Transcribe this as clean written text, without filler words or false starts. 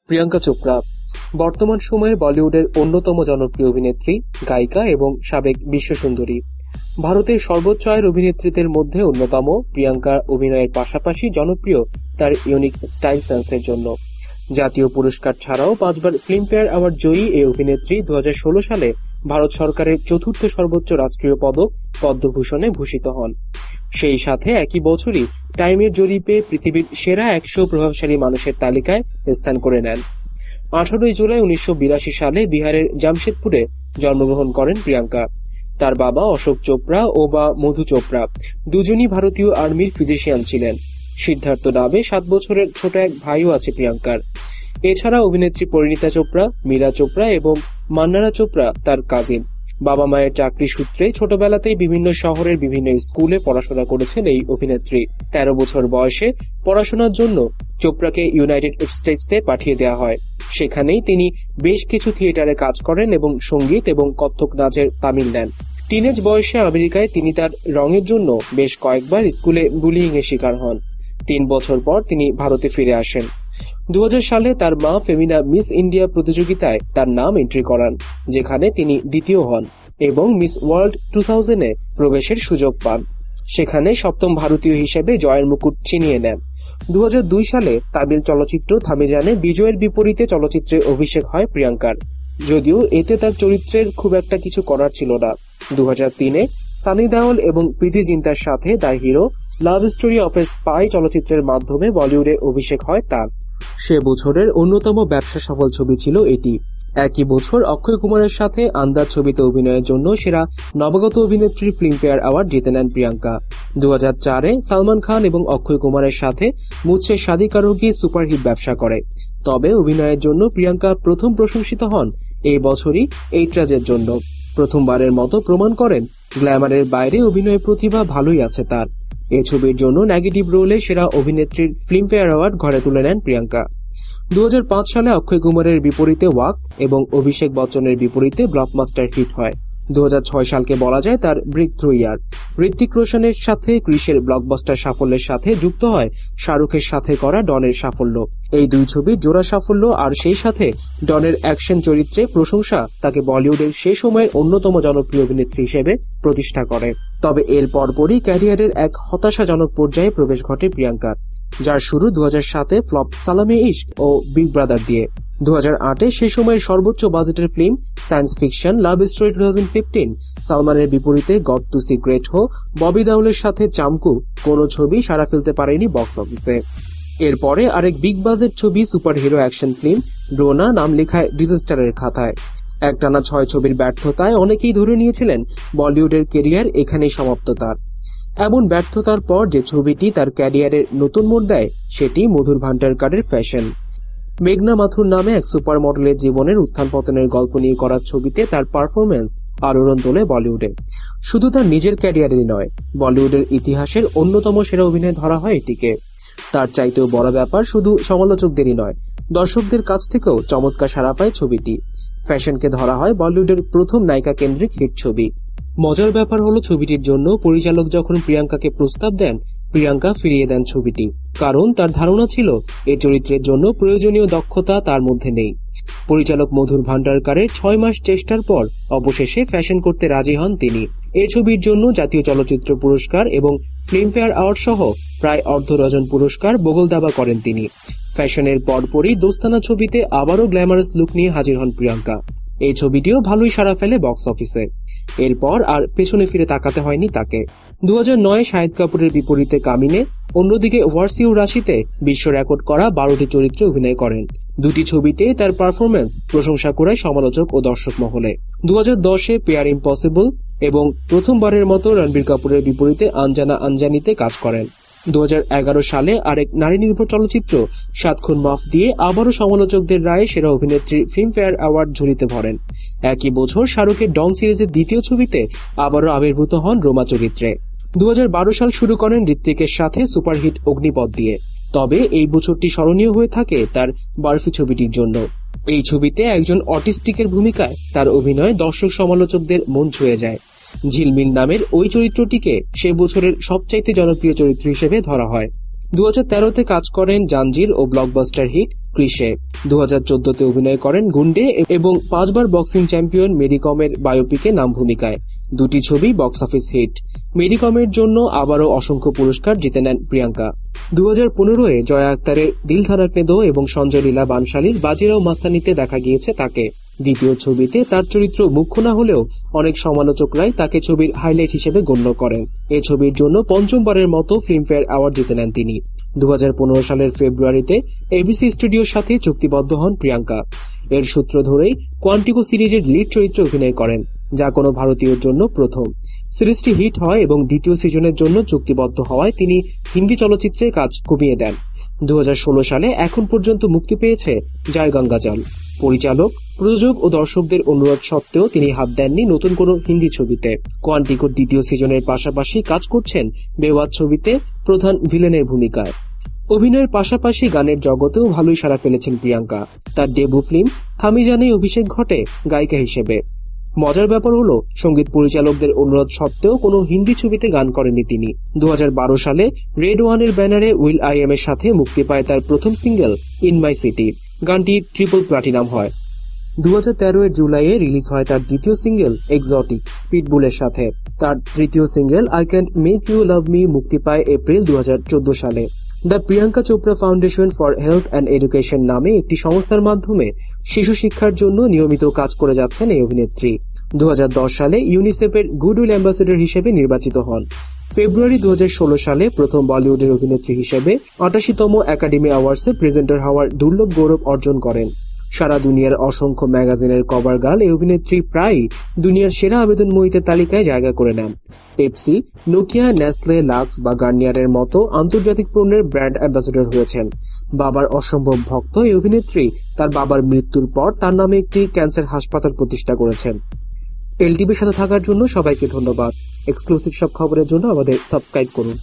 প্রিয়াঙ্কা চোপড়া বর্তমান সময়ে বলিউডের অন্যতম জনপ্রিয় অভিনেত্রী, গায়িকা এবং সাবেক বিশ্বসুন্দরী। ভারতের সর্বোচ্চ আয়ের অভিনেত্রীদের মধ্যে অন্যতম, প্রিয়াঙ্কা অভিনয়ের পাশাপাশি জনপ্রিয় তার ইউনিক স্টাইল সেন্সের জন্য। জাতীয় পুরস্কার ছাড়াও 5 বার ফিল্মফেয়ার অ্যাওয়ার্ড জয়ী এই অভিনেত্রী 2016 সালে ভারত সরকারের চতুর্থ সর্বোচ্চ রাষ্ট্রীয় পদক পদ্মভূষণে ভূষিত হন। সেই সাথে একই বছরই টাইমের জরিপে পৃথিবীর সেরা 100 প্রভাবশালী মানুষের তালিকায় স্থান করে নেন। 18 জুলাই 1982 সালে বিহারের জামশেদপুরে জন্মগ্রহণ করেন প্রিয়াঙ্কা। তার বাবা অশোক চোপড়া ও মধু চোপড়া দুজনই ভারতীয় আর্মির ফিজিশিয়ান ছিলেন। সিদ্ধার্থ নামে 7 বছরের ছোট এক ভাইও আছে প্রিয়াঙ্কার। এছাড়া অভিনেত্রী পরিণীতা চোপড়া, মীরা চোপড়া এবং মান্নারা চোপড়া তার কাজিন। বাবা মায়ের চাকরি সূত্রে ছোটবেলাতেই বিভিন্ন শহরের বিভিন্ন স্কুলে পড়াশোনা করেছেন এই অভিনেত্রী। 13 বছর বয়সে পড়াশোনার জন্য চোপড়াকে ইউনাইটেড স্টেটসে পাঠিয়ে দেওয়া হয়। সেখানেই তিনি বেশ কিছু থিয়েটারে কাজ করেন এবং সঙ্গীত এবং কত্থক নাচের তামিল নেন। টিনেজ বয়সে আমেরিকায় তিনি তার রঙের জন্য বেশ কয়েকবার স্কুলে বুলিং এর শিকার হন। 3 বছর পর তিনি ভারতে ফিরে আসেন। 2000 সালে তার মা ফেমিনা মিস ইন্ডিয়া প্রতিযোগিতায় তার নাম এন্ট্রি করান, যেখানে তিনি দ্বিতীয় হন এবং মিস ওয়ার্ল্ড 2000-এ প্রবেশের সুযোগ পান। সেখানে 7ম ভারতীয় হিসেবে জয়ের মুকুট ছিনিয়ে নেন। 2002 সালে তামিল চলচ্চিত্র থামিজানে বিজয়ের বিপরীতে চলচ্চিত্রে অভিষেক হয় প্রিয়াঙ্কার, যদিও এতে তার চরিত্রের খুব একটা কিছু করার ছিল না। 2003-এ সানি দেওল এবং প্রীতি জিন্তার সাথে the hero love story of A spy চলচ্চিত্রের মাধ্যমে বলিউডে অভিষেক হয় তার। সে বছরের অন্যতম ব্যবসা সফল ছবি ছিল এটি। একই বছর অক্ষয় কুমারের সাথে আন্দাজ ছবিতে অভিনয়ের জন্য সেরা নবাগত অভিনেত্রীর ফিল্মফেয়ার অ্যাওয়ার্ড জিতে নেন প্রিয়াঙ্কা। 2004-এ সালমান খান এবং অক্ষয় কুমারের সাথে মুঝসে শাদি করোগি সুপারহিট ব্যবসা করে। তবে অভিনয়ের জন্য প্রিয়াঙ্কা প্রথম প্রশংসিত হন এই বছরই এইটরাজের জন্য। প্রথমবারের মতো প্রমাণ করেন গ্ল্যামারের বাইরে অভিনয়ের প্রতিভা ভালোই আছে তার। এই ছবির জন্য নেগেটিভ রোলে সেরা অভিনেত্রীর ফিল্মফেয়ার অ্যাওয়ার্ড ঘরে তুলে নেন প্রিয়াঙ্কা। 2005 সালে অক্ষয় কুমারের বিপরীতে ওয়াক এবং অভিষেক বচ্চনের বিপরীতে ব্লকবাস্টার হিট হয়। 2006 সালকে বলা যায় তার ব্রেক থ্রু ইয়ার। ঋত্বিক রোশনের সাথে ক্রিসের ব্লকবাস্টার সাফল্যের সাথে যুক্ত হয় শাহরুখের সাথে করা ডনের সাফল্য। এই দুই ছবির জোড়া সাফল্য আর সেই সাথে ডনের অ্যাকশন চরিত্রে প্রশংসা তাকে বলিউডের সে সময়ের অন্যতম জনপ্রিয় অভিনেত্রী হিসেবে প্রতিষ্ঠা করে। তবে এর পরপরই ক্যারিয়ারের এক হতাশাজনক পর্যায়ে প্রবেশ ঘটে প্রিয়াঙ্কার, যার শুরু 2007-এ ফ্লপ সালামে ইশক ও বিগ ব্রাদার দিয়ে। 2008-এ সে সময়ের সর্বোচ্চ বাজেটের film science fiction love story 2015 সালমানের বিপরীতে গড টু সি গ্রেট হো ববি দেওলের সাথে চামকু কোনো ছবি সাড়া ফেলতে পারেনি বক্স অফিসে। এরপরে আরেক বিগ বাজেট ছবি সুপার হিরো অ্যাকশন ফিল্ম ড্রোনা নাম লেখায় ডিজাস্টারের খাতায়। একটানা 6 ছবির ব্যর্থতায় অনেকেই ধরে নিয়েছিলেন বলিউডের ক্যারিয়ার এখানেই সমাপ্ত তার। এমন ব্যর্থতার পর যে ছবিটি তার ক্যারিয়ারের নতুন মোড় দেয় সেটি মধুর ভান্ডারকারের ফ্যাশন। মেঘনা মাথুর নামে এক সুপার মডেলের জীবনের উত্থান পতনের গল্প নিয়ে করা ছবিতে তার পারফরমেন্স আলোড়ন তোলে বলিউডে। শুধু তার নিজের ক্যারিয়ারেই নয়, বলিউডের ইতিহাসের অন্যতম সেরা অভিনয় ধরা হয় এটিকে। তার চাইতেও বড় ব্যাপার শুধু সমালোচকদেরই নয়, দর্শকদের কাছ থেকেও চমৎকার সাড়া পায় ছবিটি। ফ্যাশনকে ধরা হয় বলিউডের প্রথম নায়িকা কেন্দ্রিক হিট ছবি। মজার ব্যাপার হলো ছবিটির জন্য পরিচালক যখন প্রিয়াঙ্কাকে প্রস্তাব দেন, প্রিয়াঙ্কা ফিরিয়ে দেন ছবিটি, কারণ তার ধারণা ছিল এই চরিত্রের জন্য প্রয়োজনীয় দক্ষতা তার মধ্যে নেই। পরিচালক মধুর ভান্ডারকারের 6 মাস চেষ্টার পর অবশেষে ফ্যাশন করতে রাজি হন তিনি। এই ছবির জন্য জাতীয় চলচ্চিত্র পুরস্কার এবং ফিল্মফেয়ার অ্যাওয়ার্ড সহ প্রায় অর্ধ-ডজন পুরস্কার বগলদাবা করেন তিনি। ফ্যাশনের পরপরই দোস্তানা ছবিতে আবারও গ্ল্যামারাস লুক নিয়ে হাজির হন প্রিয়াঙ্কা। এই ছবিটিও ভালোই সাড়া ফেলে বক্স অফিসে। এরপর আর পেছনে ফিরে তাকাতে হয়নি তাকে। 2009-এ শাহিদ কাপুরের বিপরীতে কামিনে, অন্যদিকে ওয়ার্স ইউ রাশিতে বিশ্ব রেকর্ড করা 12টি চরিত্রে অভিনয় করেন। দুটি ছবিতে তার পারফরমেন্স প্রশংসা করে সমালোচক ও দর্শক মহলে। 2010-এ পেয়ার ইম্পসিবল এবং প্রথমবারের মতো রণবীর কাপুরের বিপরীতে আনজানা আনজানিতে কাজ করেন। 2011 সালে আরেক নারী নির্ভর চলচ্চিত্র 7 খুন মাফ দিয়ে আবারও সমালোচকদের রায়ে সেরা অভিনেত্রীর ফিল্মফেয়ার অ্যাওয়ার্ড ঝুলিতে ভরেন। একই বছর শাহরুখের ডন সিরিজের দ্বিতীয় ছবিতে আবারও আবির্ভূত হন রোমা চরিত্রে। 2012 সাল শুরু করেন ঋত্বিকের সাথে সুপারহিট অগ্নিপথ দিয়ে। তবে এই বছরটি স্মরণীয় হয়ে থাকে তার বার্ফি ছবিটির জন্য। এই ছবিতে একজন অটিস্টিকের ভূমিকায় তার অভিনয় দর্শক সমালোচকদের মন ছুঁয়ে যায়। ঝিলমিল নামের ওই চরিত্রটিকে সে বছরের সবচাইতে জনপ্রিয় চরিত্র হিসেবে ধরা হয়। 2013-তে কাজ করেন জাঞ্জির ও ব্লকবাস্টার হিট ক্রিশে। 2014-তে অভিনয় করেন গুন্ডে এবং 5বার বক্সিং চ্যাম্পিয়ন মেরি কমের বায়োপিকে নাম ভূমিকায়। দুটি ছবি বক্স অফিস হিট। মেরি কমের জন্য আবারও অসংখ্য পুরস্কার জিতে নেন প্রিয়াঙ্কা। 2015-এ জয়া আক্তারের দিল ধড়কনে দো এবং সঞ্জয় লীলা বানশালীর বাজিরাও মাস্তানিতে দেখা গিয়েছে তাকে। দ্বিতীয় ছবিতে তার চরিত্র মুখ্য না হলেও অনেক সমালোচকরাই তাকে ছবির হাইলাইট হিসেবে গণ্য করেন। এ ছবির জন্য পঞ্চমবারের মতো ফিল্মফেয়ার অ্যাওয়ার্ড জিতে নেন তিনি। 2015 সালের ফেব্রুয়ারিতে এবিসি স্টুডিওর সাথে চুক্তিবদ্ধ হন প্রিয়াঙ্কা। এর সূত্র ধরেই কোয়ান্টিকো সিরিজের লিড চরিত্রে অভিনয় করেন, যা কোনো ভারতীয়র জন্য প্রথম। সিরিজটি হিট হয় এবং দ্বিতীয় সিজনের জন্য চুক্তিবদ্ধ হওয়ায় তিনি হিন্দি চলচ্চিত্রে কাজ কমিয়ে দেন। 2016 সালে এখন পর্যন্ত মুক্তি পেয়েছে জয় গঙ্গা জল। পরিচালক, প্রযোজক ও দর্শকদের অনুরোধ সত্ত্বেও তিনি হাত দেননি নতুন কোনো হিন্দি ছবিতে। কোয়ান্টিকোর দ্বিতীয় সিজনের পাশাপাশি কাজ করছেন বেওয়াত ছবিতে প্রধান ভিলেনের ভূমিকায়। অভিনয়ের পাশাপাশি গানের জগতেও ভালোই সাড়া ফেলেছেন প্রিয়াঙ্কা। তার ডেবু ফিল্ম থামি জানেই অভিষেক ঘটে গায়িকা হিসেবে। মজার ব্যাপার হলো, সঙ্গীত পরিচালকদের অনুরোধ সত্ত্বেও কোনো হিন্দি ছবিতে গান করেননি তিনি। 2012 সালে রেড ওয়ানের ব্যানারে উইল আই এম এর সাথে মুক্তি পায় তার প্রথম সিঙ্গেল ইন মাই সিটি। গানটি ট্রিপল প্লাটিনাম হয়। 2013-এর জুলাইয়ে রিলিজ হয় তার দ্বিতীয় সিঙ্গেল এক্সোটিক পিটবুলের সাথে। তার তৃতীয় single I can't make you love me মুক্তি পায় এপ্রিল 2014 সালে। The Priyanka Chopra foundation for health and education নামে একটি সংস্থার মাধ্যমে শিশু শিক্ষার জন্য নিয়মিত কাজ করে যাচ্ছেন এই অভিনেত্রী। 2010 সালে ইউনিসেফের গুডউইল অ্যাম্বাসেডর হিসেবে নির্বাচিত হন। ফেব্রুয়ারি 2016 সালে প্রথম বলিউডের অভিনেত্রী হিসেবে 88তম একাডেমি অ্যাওয়ার্ডসে প্রেজেন্টার হওয়ার দুর্লভ গৌরব অর্জন করেন। সারা দুনিয়ার অসংখ্য ম্যাগাজিনের কভার গার্ল এই অভিনেত্রী প্রায়ই দুনিয়ার সেরা আবেদনময়ীদের তালিকায় জায়গা করে নেন। পেপসি, নোকিয়া, নেসলে, লাক্স বা গার্নিয়ারের মতো আন্তর্জাতিক পণ্যের ব্র্যান্ড অ্যাম্বাসেডর হয়েছেন। বাবার অসম্ভব ভক্ত এই অভিনেত্রী তার বাবার মৃত্যুর পর তার নামে একটি ক্যান্সার হাসপাতাল প্রতিষ্ঠা করেছেন। এলটিভির সাথে থাকার জন্য সবাইকে ধন্যবাদ। এক্সক্লুসিভ সব খবরের জন্য আমাদের সাবস্ক্রাইব করুন।